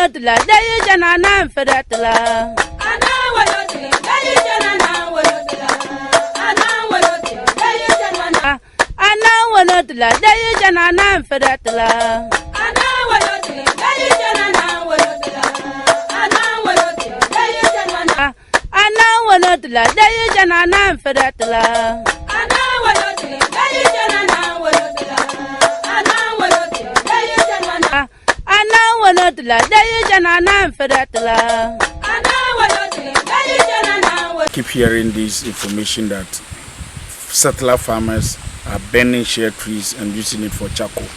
wanotla, they janana fedatla. Wanotla, they janana fedatla. Wanotla, they janana fedatla. Wanotla, they janana fedatla. Keep hearing this information that settler farmers are burning share trees and using it for charcoal.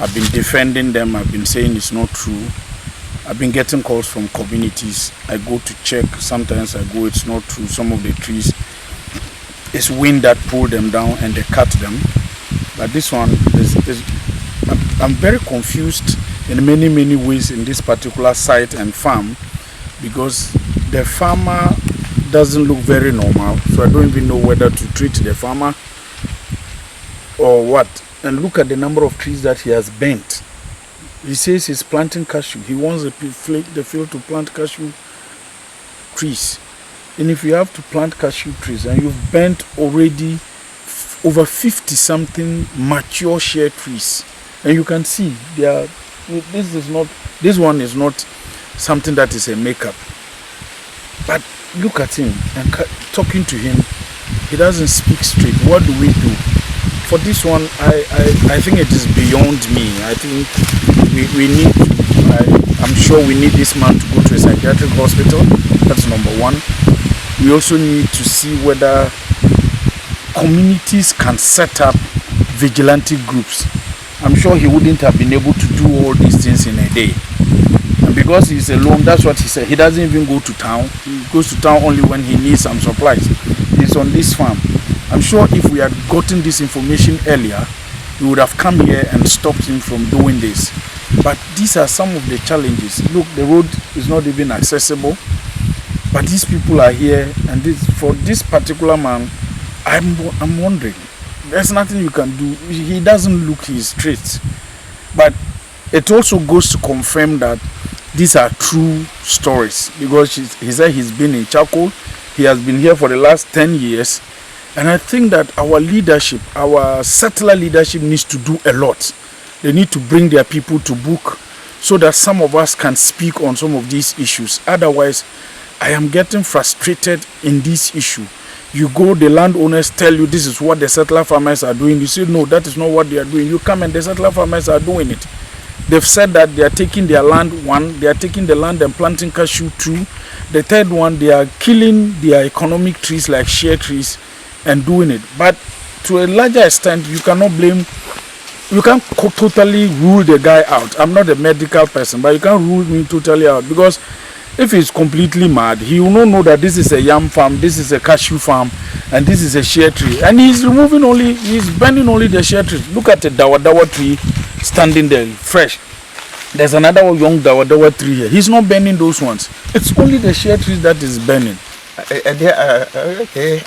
I've been defending them. I've been saying it's not true. I've been getting calls from communities. I go to check. Sometimes I go, it's not true. Some of the trees, it's wind that pulled them down and they cut them. But this one, I'm very confused in many ways in this particular site and farm, because the farmer doesn't look very normal. So I don't even know whether to treat the farmer or what. And look at the number of trees that he has bent. He says he's planting cashew. He wants the field to plant cashew trees. And if you have to plant cashew trees and you've bent already over 50 something mature share trees, and you can see this one is not something that is a makeup. But look at him and talking to him, he doesn't speak straight. What do we do? For this one, I think it is beyond me. I think we need, I'm sure we need this man to go to a psychiatric hospital. That's number one. We also need to see whether communities can set up vigilante groups. I'm sure he wouldn't have been able to do all these things in a day. And because he's alone, that's what he said. He doesn't even go to town. He goes to town only when he needs some supplies. He's on this farm. I'm sure if we had gotten this information earlier, we would have come here and stopped him from doing this. But these are some of the challenges. Look, the road is not even accessible. But these people are here, and for this particular man, I'm wondering. There's nothing you can do. He doesn't look his traits. But it also goes to confirm that these are true stories, because he said he's been in charcoal. He has been here for the last 10 years. And I think that our leadership, our settler leadership, needs to do a lot. They need to bring their people to book so that some of us can speak on some of these issues. Otherwise, I am getting frustrated in this issue. You go, the landowners tell you this is what the settler farmers are doing. You say, no, that is not what they are doing. You come and the settler farmers are doing it. They've said that they are taking their land, one, they are taking the land and planting cashew, two. The third one, they are killing their economic trees like share trees and doing it. But to a larger extent, you cannot blame, you can't totally rule the guy out. I'm not a medical person, but you can't rule me totally out, because if he's completely mad, he will not know that this is a yam farm, this is a cashew farm, and this is a share tree. And he's bending only the share trees. Look at the dawa tree standing there, fresh. There's another young dawa tree here. He's not bending those ones. It's only the share trees that is bending. Okay.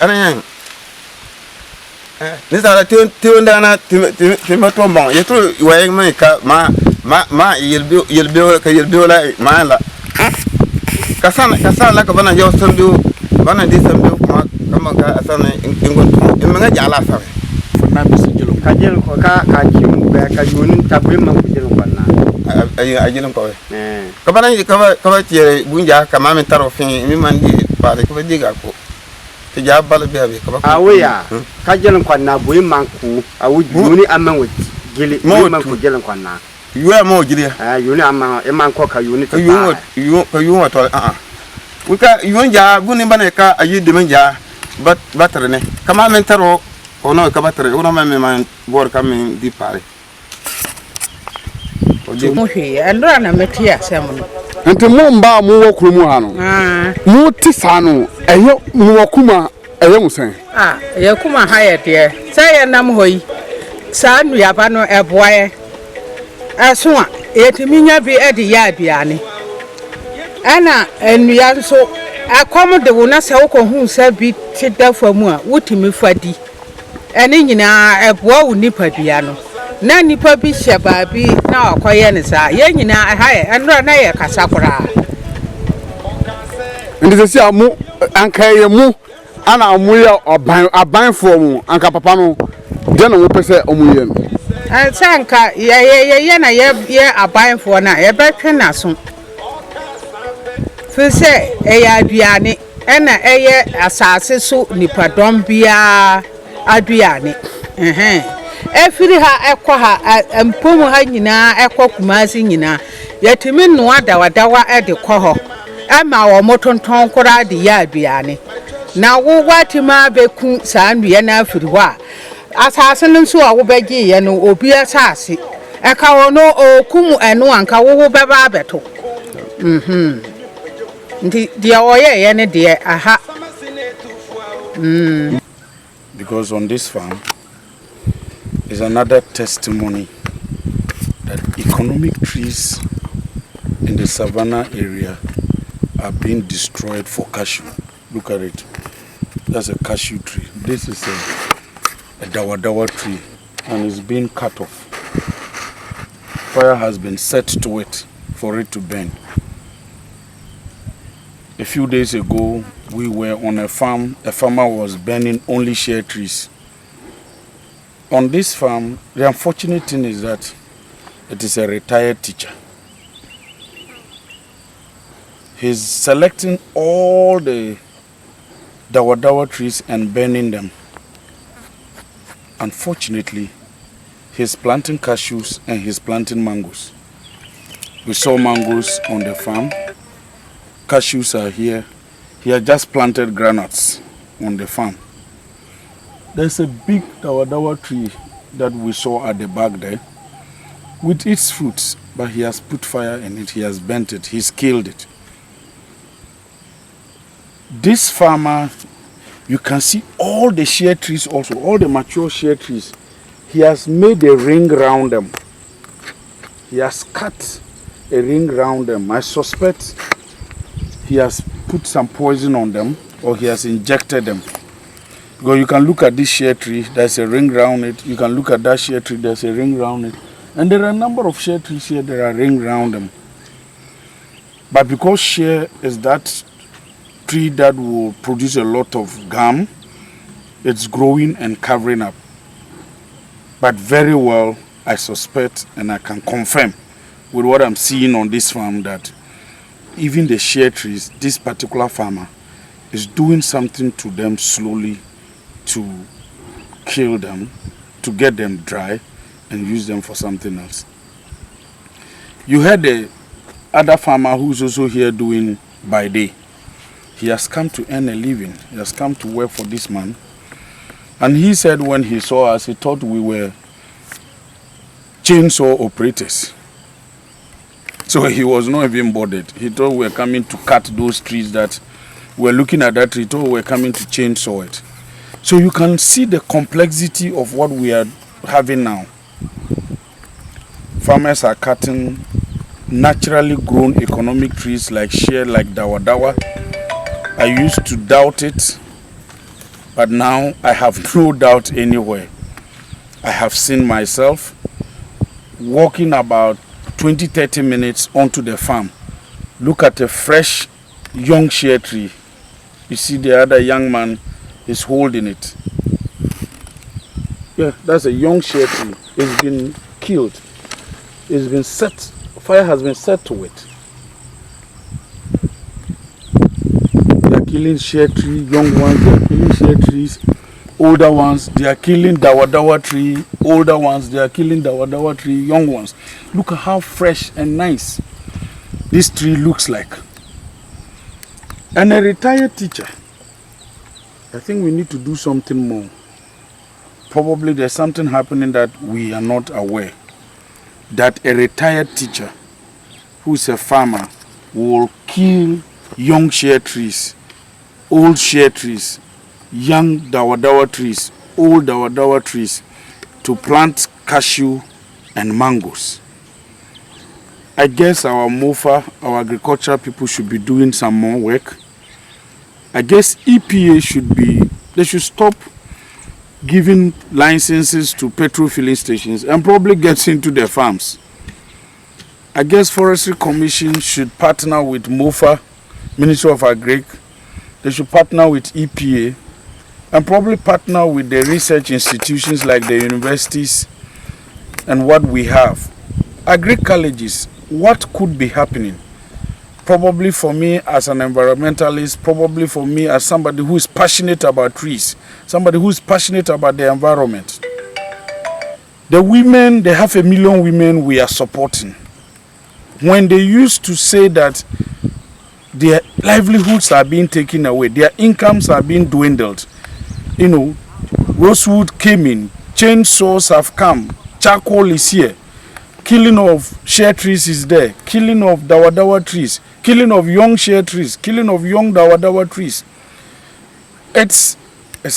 This is a tundana tomato bong. You throw weighing my you'll be like my Kasana like a banana, you some do one of these come a son in Mangajala. Kajil Kajim back a unit tabim of I didn't call it. Kabana cover Bunja, Kamamitaro thing, Mimandi, Party Digaco. The Jabba. Ah, we are Kajil Kwana, Wimanku, I would uni a man with Gilly Moman Kwana. You are more dear. You know, a man cocker unit. You want we can you want ya, Bunibaneka, a you demanja, but battery. Come on, Mentaro, or no, Cabattery, one of my man work coming deep party. And run a metia ceremony. And to Mumba Muokumuano. Mutisano, a Muokuma, a young son. Ah, Yakuma hired here. Say a namhoi. San we have no a boy. As one, it mean be at the Yabiani. Anna and we also accommodate the one as who said be sit there for more, would me for thee. And in a boy would nip a piano. na nipa bi hye baabi na akoye ne saa ye nyina ha ye enro na ye kasa kora ndi se amu anka ye mu ana amu ye abanfo mu anka papa no de na wo pese omu ye no sanka ye na ye abanfo na ye betwe na so fi se e ya aduane ena eye asase so nipadom bia aduane efiri ha ekwa ha empom ha nyina ekwa kumasi nyina yetimi no adawadawa de kɔ hɔ ama wo motonton kora de ya aduane na wo watima beku saa nduye na afiri hɔ a asase no nso a wo bɛgye ye no obi asase eka wo no okumu eno anka wo bɛba abeto ndi dia oye ye ne de aha because on this farm is another testimony that economic trees in the savannah area are being destroyed for cashew. Look at it. That's a cashew tree. This is a dawadawa tree and it's being cut off. Fire has been set to it for it to burn. A few days ago, we were on a farm. A farmer was burning only shea trees. On this farm, the unfortunate thing is that it is a retired teacher. He's selecting all the dawadawa trees and burning them. Unfortunately, he's planting cashews and he's planting mangoes. We saw mangoes on the farm. Cashews are here. He had just planted granules on the farm. There's a big dawadawa tree that we saw at the back there with its fruits, but he has put fire in it, he has burnt it, he's killed it. This farmer, you can see all the shea trees also, all the mature shea trees. He has made a ring round them. He has cut a ring round them. I suspect he has put some poison on them or he has injected them. Because you can look at this shea tree, there's a ring round it. You can look at that shea tree, there's a ring round it. And there are a number of shea trees here, there are ring round them. But because shea is that tree that will produce a lot of gum, it's growing and covering up. But very well, I suspect and I can confirm with what I'm seeing on this farm that even the shea trees, this particular farmer is doing something to them slowly to kill them, to get them dry and use them for something else. You heard the other farmer who's also here doing by day. He has come to earn a living. He has come to work for this man. And he said when he saw us, he thought we were chainsaw operators. So he was not even bothered. He thought we were coming to cut those trees that we're looking at that tree. He thought we were coming to chainsaw it. So you can see the complexity of what we are having now. Farmers are cutting naturally grown economic trees like shea, like dawadawa. I used to doubt it, but now I have no doubt anywhere. I have seen myself walking about 20-30 minutes onto the farm. Look at a fresh young shea tree. You see the other young man is holding it. Yeah, that's a young shea tree. It's been killed. It's been set. Fire has been set to it. They are killing shea tree, young ones. They are killing shea trees, older ones. They are killing dawadawa tree, older ones. They are killing dawadawa tree, young ones. Look at how fresh and nice this tree looks like. And a retired teacher. I think we need to do something more. Probably there's something happening that we are not aware. That a retired teacher who's a farmer will kill young shea trees, old shea trees, young dawadawa trees, old dawadawa trees to plant cashew and mangoes. I guess our MOFA, our agricultural people should be doing some more work. I guess EPA should stop giving licenses to petrol filling stations and probably gets into the farms. I guess Forestry Commission should partner with MOFA, Ministry of Agric. They should partner with EPA and probably partner with the research institutions like the universities and what we have. Agric colleges, what could be happening? Probably for me as an environmentalist, probably for me as somebody who is passionate about trees, somebody who is passionate about the environment. The women, they have 1 million women we are supporting. When they used to say that their livelihoods are being taken away, their incomes are being dwindled, you know, rosewood came in, chainsaws have come, charcoal is here, killing of share trees is there, killing of dawadawa trees, killing of young share trees, killing of young dawadawa trees. It's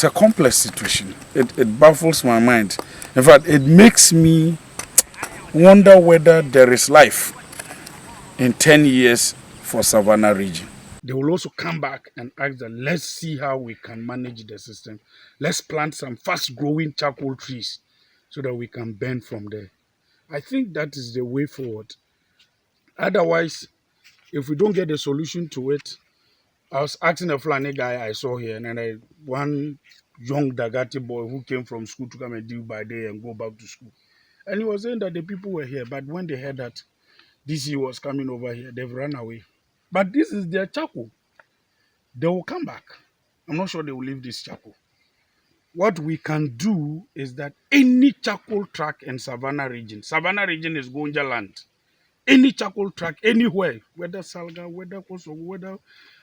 a complex situation. It baffles my mind. In fact, it makes me wonder whether there is life in 10 years for Savannah region. They will also come back and ask that let's see how we can manage the system. Let's plant some fast growing charcoal trees so that we can burn from there. I think that is the way forward. Otherwise, if we don't get a solution to it, I was asking a Fulani guy I saw here, and then one young Dagati boy who came from school to come and do by day and go back to school. And he was saying that the people were here, but when they heard that DC was coming over here, they've run away. But this is their charcoal. They will come back. I'm not sure they will leave this charcoal. What we can do is that any charcoal track in Savannah region is Gonja land. Any charcoal track anywhere, whether Salga, whether Kosovo, whether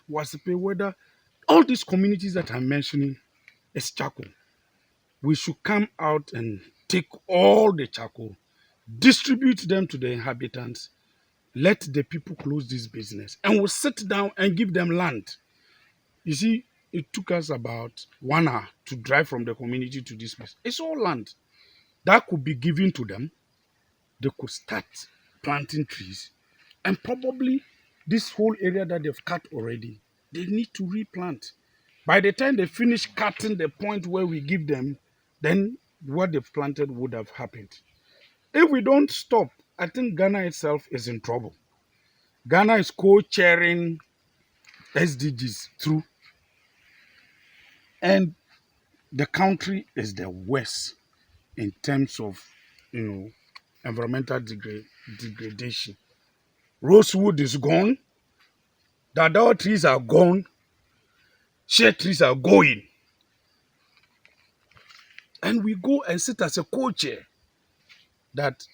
Wasipe, whether all these communities that I'm mentioning is charcoal. We should come out and take all the charcoal, distribute them to the inhabitants, let the people close this business, and we'll sit down and give them land. You see, it took us about 1 hour to drive from the community to this place. It's all land that could be given to them. They could start planting trees, and probably this whole area that they've cut already, they need to replant. By the time they finish cutting the point where we give them, then what they've planted would have happened. If we don't stop, I think Ghana itself is in trouble. Ghana is co-chairing SDGs through, and the country is the worst in terms of, environmental degradation. Rosewood is gone, dadawa trees are gone, shea trees are going, and we go and sit as a co-chair that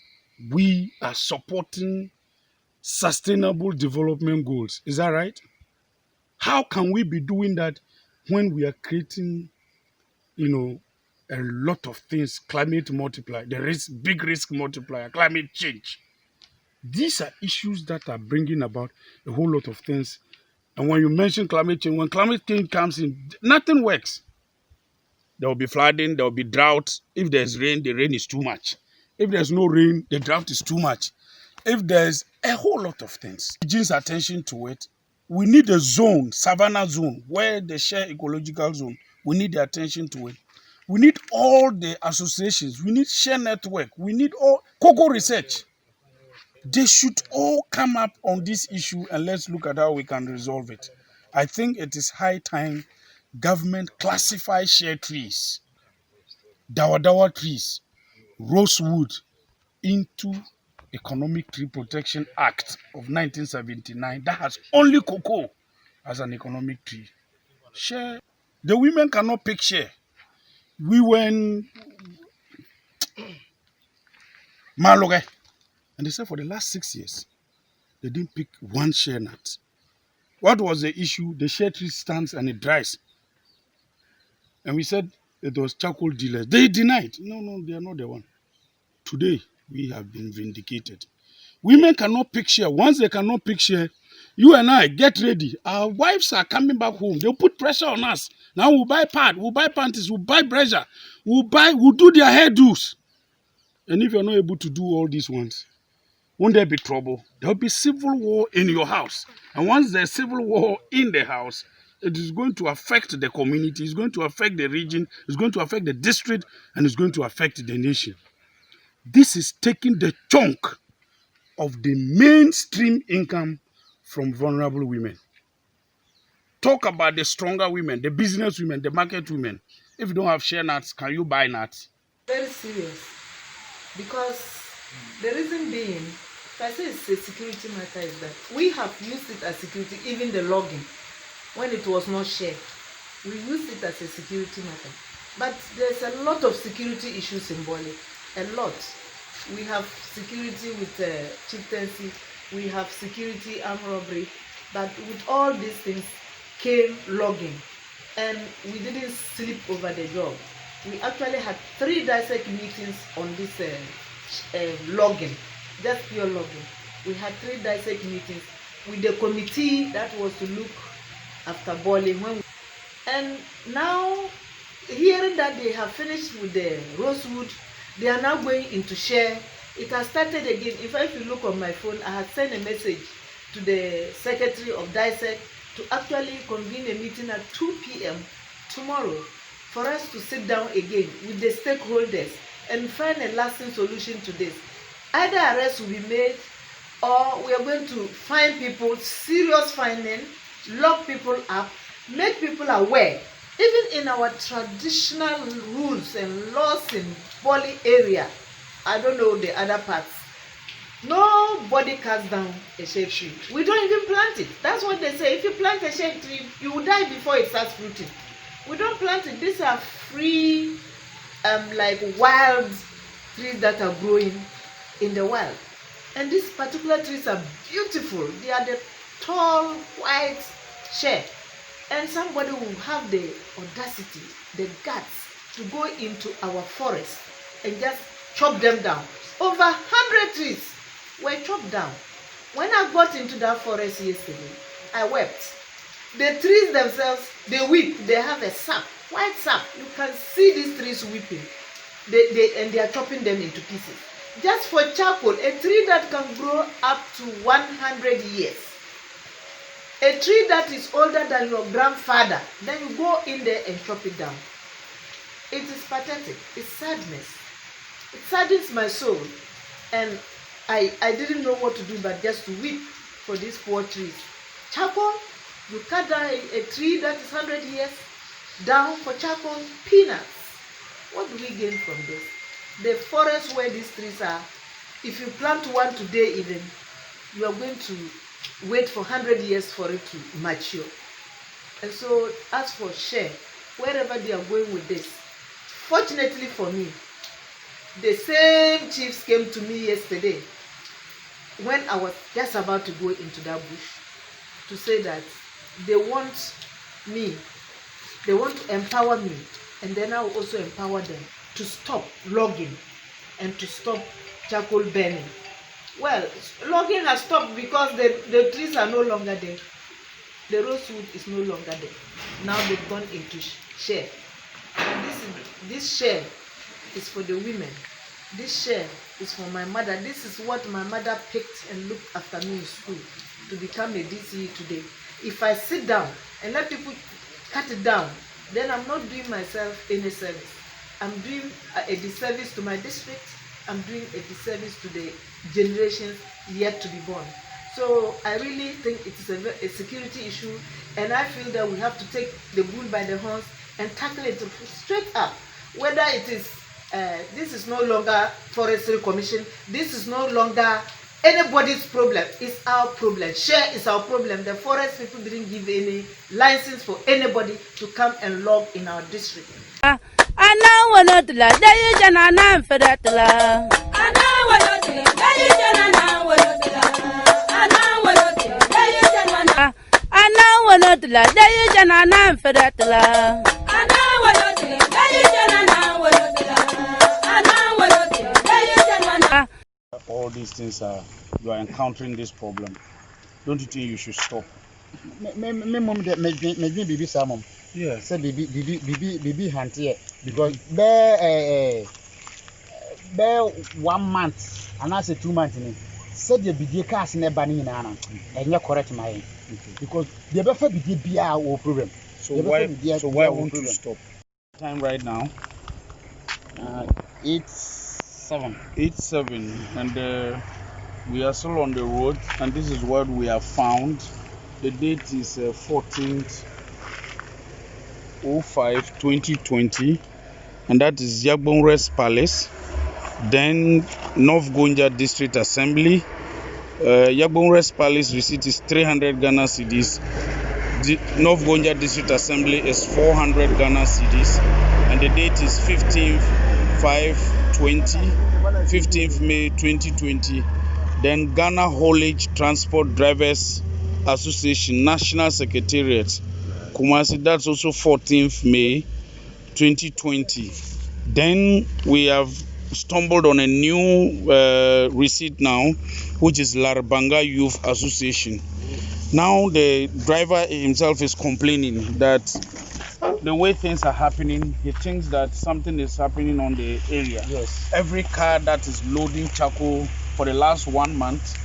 we are supporting sustainable development goals. Is that right? How can we be doing that when we are creating, a lot of things, climate multiplier, big risk multiplier, climate change? These are issues that are bringing about a whole lot of things. And when you mention climate change, when climate change comes in, nothing works. There will be flooding, there will be drought. If there's rain, the rain is too much. If there's no rain, the drought is too much. If there's a whole lot of things, region's attention to it. We need a zone, savannah zone, where they share ecological zone. We need the attention to it. We need all the associations. We need share network. We need all cocoa research. They should all come up on this issue and let's look at how we can resolve it. I think it is high time government classify share trees, dawadawa trees, rosewood into Economic Tree Protection Act of 1979 that has only cocoa as an economic tree. Share. The women cannot pick share. We were in Maloge, and they said for the last 6 years, they didn't pick one share nut. What was the issue? The share tree stands and it dries. And we said it was charcoal dealers. They denied. No, they are not the one. Today, we have been vindicated. Women cannot pick share. Once they cannot pick share, you and I, get ready. Our wives are coming back home. They'll put pressure on us. Now we'll buy pad, we'll buy panties, we'll buy pressure, we'll do their hairdos. And if you're not able to do all these ones, won't there be trouble? There'll be civil war in your house. And once there's civil war in the house, it is going to affect the community, it's going to affect the region, it's going to affect the district, and it's going to affect the nation. This is taking the chunk of the mainstream income from vulnerable women. Talk about the stronger women, the business women, the market women. If you don't have share nuts, can you buy nuts? Very serious, because the reason being, if I say it's a security matter, is that we have used it as security, even the logging, when it was not shared. We used it as a security matter. But there's a lot of security issues in Bole, a lot. We have security with chieftaincy, we have security, armed robbery, but with all these things came logging, and we didn't sleep over the job. We actually had 3 dissect meetings on this logging, just pure logging. We had 3 dissect meetings with the committee that was to look after Bole. And now, hearing that they have finished with the rosewood, they are now going into share. It has started again. In fact, if you look on my phone, I had sent a message to the Secretary of Dissect to actually convene a meeting at 2 p.m. tomorrow for us to sit down again with the stakeholders and find a lasting solution to this. Either arrests will be made, or we are going to find people, serious finding, lock people up, make people aware. Even in our traditional rules and laws in Bole area, I don't know the other parts, nobody cuts down a shade tree. We don't even plant it. That's what they say. If you plant a shade tree, you will die before it starts fruiting. We don't plant it. These are free, like wild trees that are growing in the wild. And these particular trees are beautiful. They are the tall, white shade. And somebody will have the audacity, the guts to go into our forest and just chop them down. Over 100 trees were chopped down. When I got into that forest yesterday, I wept. The trees themselves, they weep. They have a sap, white sap. You can see these trees weeping. And they are chopping them into pieces. Just for charcoal, a tree that can grow up to 100 years. A tree that is older than your grandfather, then you go in there and chop it down. It is pathetic. It's sadness. It saddens my soul. And I didn't know what to do but just to weep for these poor trees. Charcoal, you cut down a tree that is 100 years down for charcoal, peanuts. What do we gain from this? The forest where these trees are, if you plant one today even, you are going to wait for 100 years for it to mature. And so, as for share, wherever they are going with this, fortunately for me, the same chiefs came to me yesterday when I was just about to go into that bush to say that they want me, they want to empower me, and then I will also empower them to stop logging and to stop charcoal burning. Well, logging has stopped because the trees are no longer there. The rosewood is no longer there. Now they've gone into share. And this share is for the women. This share is for my mother. This is what my mother picked and looked after me in school to become a DCE today. If I sit down and let people cut it down, then I'm not doing myself any service. I'm doing a disservice to my district. I'm doing a disservice to the generations yet to be born. So I really think it is a security issue, and I feel that we have to take the bull by the horns and tackle it straight up. Whether it is, this is no longer Forestry Commission, this is no longer anybody's problem, it's our problem. Share is our problem. The forest people didn't give any license for anybody to come and log in our district. All these things you are encountering this problem. Don't you think you should stop? Yeah. Say baby hunt here because bear 1 month and I say 2 months said the BD cars never in Anna, and you're correct my because the buffer BD BR or problem. So why won't you stop? Time right now? 8:07. 8:07, and we are still on the road, and this is what we have found. The date is 14/05/2020, and that is Yagbonres Palace, then North Gonja District Assembly. Yagbonres Palace receipt is 300 Ghana cedis. The North Gonja District Assembly is 400 Ghana cedis, and the date is 15th May 2020. Then Ghana Haulage Transport Drivers Association National Secretariat, Kumasi, that's also 14th May 2020. Then we have stumbled on a new receipt now, which is Larbanga Youth Association. Now the driver himself is complaining that the way things are happening, he thinks that something is happening on the area. Yes. Every car that is loading charcoal for the last 1 month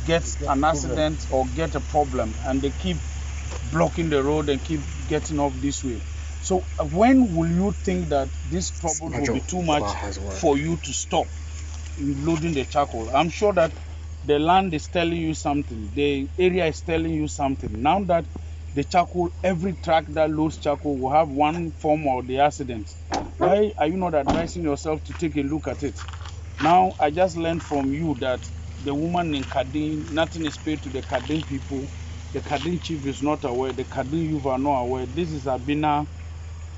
gets an accident or get a problem, and they keep blocking the road and keep getting off this way. So when will you think that this trouble will be too much for you to stop loading the charcoal? I'm sure that the land is telling you something, the area is telling you something. Now that the charcoal, every truck that loads charcoal will have one form or the accident. Why are you not advising yourself to take a look at it? Now, I just learned from you that the woman in Kadin, nothing is paid to the Kadin people. The Kadin chief is not aware. The Kadin youth are not aware. This is Abina.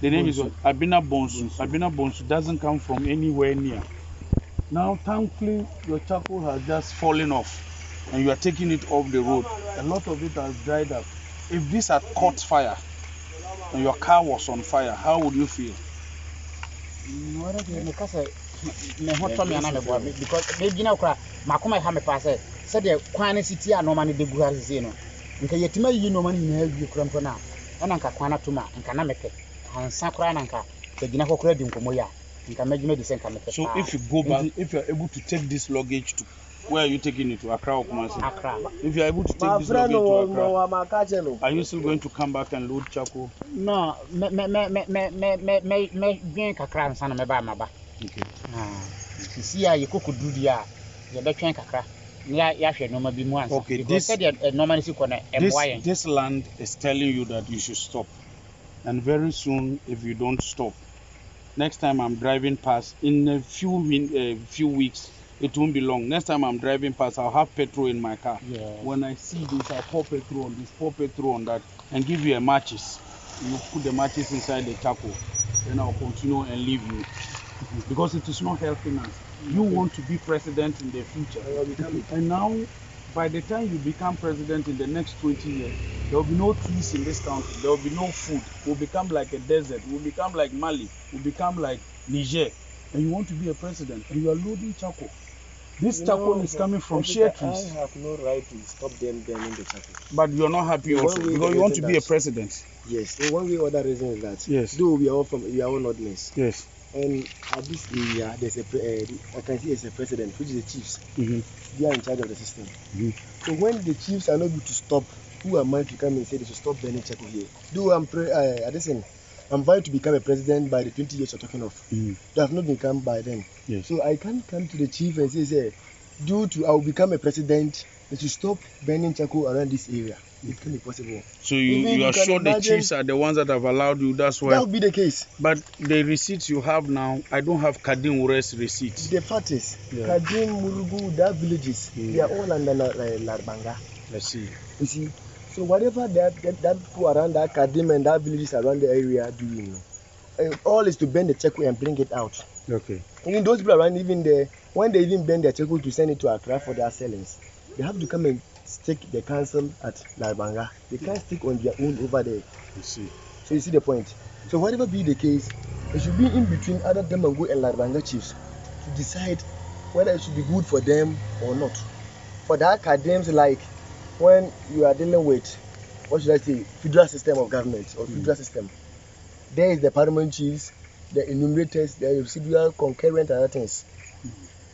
The name is Abina Bonsu. Abina Bonsu doesn't come from anywhere near. Now, thankfully, your charcoal has just fallen off, and you are taking it off the road. A lot of it has dried up. If this had caught fire and your car was on fire, how would you feel? Because maybe now, Makoma have a pass. Said the Kwana City are no money de Guazino. And can yet you no money in you crump for now. And Anka Kwana Tuma and Kanameke and Sakrananka, the Ginako credit Komoya, and can make medicine. So if you go back, if you are able to take this luggage to where are you taking it to Accra or Kumasi? Accra. If you are able to take this luggage to Accra, are you still going to come back and load charcoal? No, me Kakra and Sana Meba. Okay. See, you could do the train Kakra. Okay, this land is telling you that you should stop. And very soon, if you don't stop, next time I'm driving past, in a few weeks, it won't be long. Next time I'm driving past, I'll have petrol in my car. Yeah. When I see this, I'll pour petrol on this, pour petrol on that, and give you a matches. You put the matches inside the charcoal, then I'll continue and leave you. Because it is not helping us. You want to be president in the future. And now, by the time you become president in the next 20 years, there will be no trees in this country. There will be no food. We'll become like a desert. We'll become like Mali. We'll become like Niger. And you want to be a president, and you are loading charcoal. This charcoal is coming from shea trees. I have no right to stop them burning the charcoal. But you are not happy also because you want to be a president. Yes. So one way or other reason is that yes, though we are all Northerners. Yes. And at this area, there's I can see there's a president, which is the chiefs. Mm-hmm. They are in charge of the system. Mm-hmm. So when the chiefs are not able to stop, who am I to come and say they should stop burning charcoal here? Though I'm vying to become a president by the 20 years you're talking of. Mm-hmm. They have not become by then. Yes. So I can't come to the chief and say, due to I will become a president, they should stop burning charcoal around this area. It can be possible. So you are sure the chiefs are the ones that have allowed you? That's why. That would be the case. But the receipts you have now, I don't have Kadin Ure's receipts. The fact is, Kadin, Murugu, that villages, they are all under Larbanga. Let's see. You see, so whatever that people around that Kadim and that villages around the area are doing, all is to bend the charcoal and bring it out. Okay. Even those people around, when they even bend their charcoal to send it to Accra for their sellings, they have to come and stick the council at Larbanga. They can't stick on their own over there. You see. So you see the point. So whatever be the case, it should be in between other Demango and Larbanga chiefs to decide whether it should be good for them or not. For the academics, like when you are dealing with, what should I say, federal system of government or federal system, there is the parliament chiefs, the enumerators, the residual, concurrent, and other things.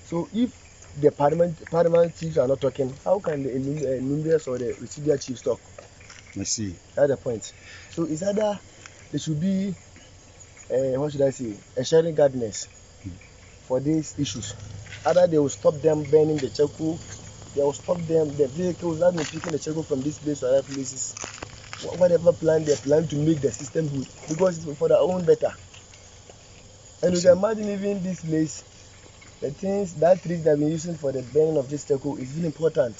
So if the paramount chiefs are not talking, how can the numerous or the residual chiefs talk? I see. That's the point. So it's either there should be, what should I say, a sharing gardeners for these issues. Either they will stop them burning the charcoal, they will stop them, the vehicles that will picking the charcoal from this place to other places. Whatever plan they plan to make the system good, because it's for their own better. And you can imagine even this place, the things, that trees that we're using for the burning of this charcoal is really important.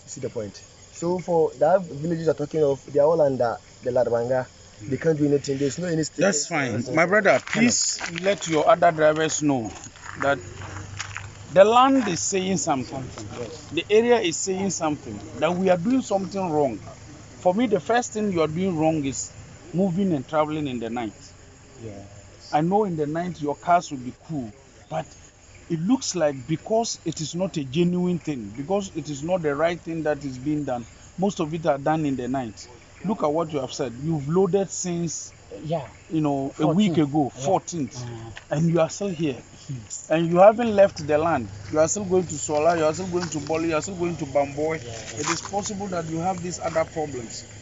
You see the point? So for that villages are talking of, they are all under the Larabanga. They can't do anything. There's no any state. That's fine. My brother, please let your other drivers know that the land is saying something. The area is saying something. That we are doing something wrong. For me, the first thing you are doing wrong is moving and traveling in the night. I know in the night your cars will be cool, but it looks like because it is not a genuine thing, because it is not the right thing that is being done, most of it are done in the night. Look at what you have said. You've loaded since a week ago, 14th, and you are still here. And you haven't left the land. You are still going to Sola, you are still going to Boli, you are still going to Bamboy. It is possible that you have these other problems.